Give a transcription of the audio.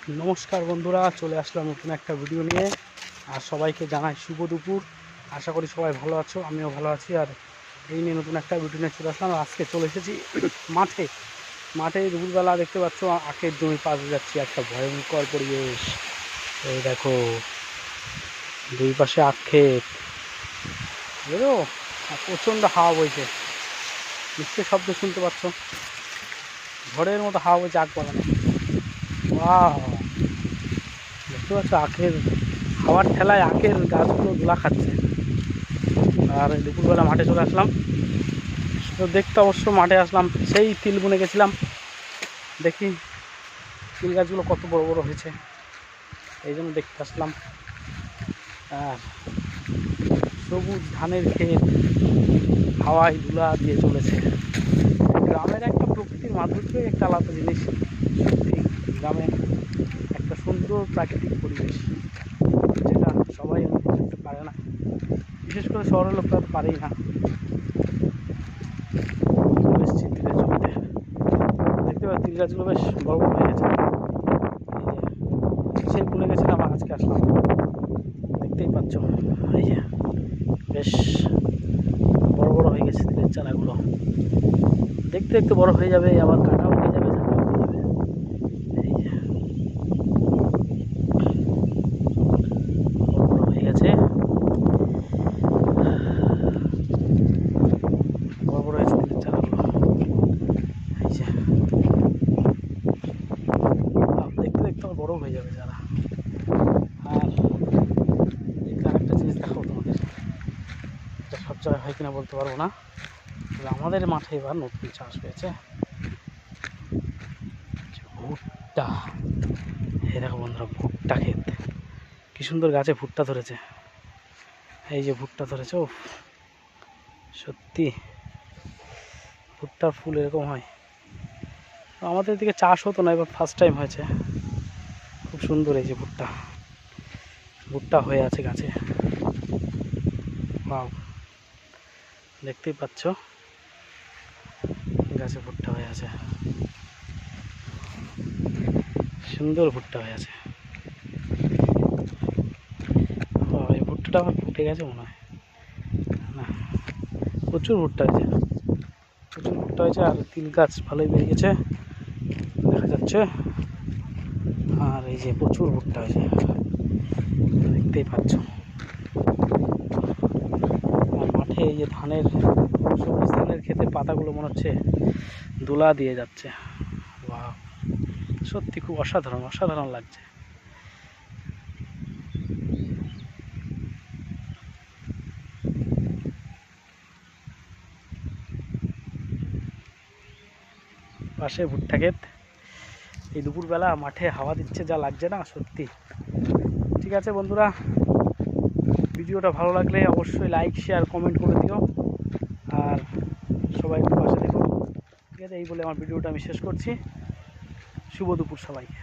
নমস্কার বন্ধুরা, চলে আসলাম নতুন একটা ভিডিও নিয়ে। আর সবাইকে জানাই শুভ দুপুর। আশা করি সবাই ভালো আছো, আমিও ভালো আছি। আর এই নিয়ে নতুন একটা ভিডিও নিয়ে চলে আসলাম। আজকে চলে এসেছি মাঠে দুপুরবেলা দেখতে পাচ্ছ আখের জমি পাশে যাচ্ছি। একটা ভয়ঙ্কর পরিবেশ। এই দেখো দুই পাশে আখ ক্ষেত, বুঝলো? আর প্রচণ্ড হাওয়া বইছে, নিশ্চয়ই শব্দ শুনতে পাচ্ছ। ঝড়ের মতো হাওয়া বইছে আখ বাগানে। বাহ, দেখতে পাচ্ছ আখের হাওয়ার ঠেলায় আখের গাছগুলো দোলা খাচ্ছে। আর দুপুরবেলা মাঠে চলে আসলাম। তো দেখতে অবশ্য মাঠে আসলাম, সেই তিল বুনে গেছিলাম। দেখি তিল গাছগুলো কত বড় বড় হয়েছে, এই জন্য দেখতে আসলাম। আর সবুজ ধানের ক্ষেত হাওয়ায় ধুলা দিয়ে চলেছে। গ্রামের একটা প্রকৃতির মাধুর্যই একটা আলাদা জিনিস। সত্যি গ্রামে একটা সুন্দর প্রাকৃতিক পরিবেশ, যেটা সবাই অনুভব করতে পারে না, বিশেষ করে শহরের লোকরা তো পারেই না। এসেছি তিলের জমিতে, দেখতে পাচ্ছি তিল গাছগুলো বেশ বড় বড় হয়ে গেছে। এই যে সেই বুনে গেছিলাম, আজকে আসলাম, দেখতেই পাচ্ছ। এই যে বেশ বড় বড় হয়ে গেছে তিলের চারাগুলো। দেখতে দেখতে বড় হয়ে যাবে, আবার কাটাও হয়ে যাবে, ঝাঁটাও হয়ে যাবে। এই যে বড় বড় হয়ে গেছে, বড় বড় হয়েছে তিলের চারাগুলো। এই যে দেখতে দেখতে বড় হয়ে যাবে যারা। আর এখানে আরেকটা জিনিস দেখাবো তোমাদের, এটা সব জায়গায় হয় কিনা বলতে পারবো না, তবে আমাদের মাঠে এবার নতুন চাষ হয়েছে ভুট্টা। এই দেখো বন্ধুরা, ভুট্টা ক্ষেত, কি সুন্দর গাছে ভুট্টা ধরেছে। এই যে ভুট্টা ধরেছে, ও সত্যি ভুট্টার ফুল এরকম হয়। আমাদের দিকে চাষ হতো না, এবার ফার্স্ট টাইম হয়েছে। খুব সুন্দর। এই যে ভুট্টা ভুট্টা হয়ে আছে গাছে। বাহ, দেখতেই পাচ্ছ গাছে ভুট্টা হয়ে আছে, সুন্দর ভুট্টা হয়ে আছে। এই ভুট্টাটা আমার ফুটে গেছে মনে হয়। না, প্রচুর ভুট্টা হয়েছে, প্রচুর ভুট্টা হয়েছে। আর তিল গাছ ভালোই বেরিয়েছে দেখা যাচ্ছে। আর এই যে প্রচুর ভুট্টা হয়েছে, দেখতেই পাচ্ছ। আর মাঠে এই যে ধানের সবুজ ধানের ক্ষেতের পাতাগুলো মনে হচ্ছে দোলা দিয়ে যাচ্ছে। বাহ, সত্যি খুব অসাধারণ অসাধারণ লাগছে। পাশে ভুট্টা ক্ষেত, এই দুপুরবেলা মাঠে হাওয়া দিচ্ছে, যা লাগছে না সত্যি। ঠিক আছে বন্ধুরা, ভিডিওটা ভালো লাগলে অবশ্যই লাইক শেয়ার কমেন্ট করে দিও। আর সবাই একটু পাশে দেখো। ঠিক আছে, এই বলে আমার ভিডিওটা আমি শেষ করছি। শুভ দুপুর সবাইকে।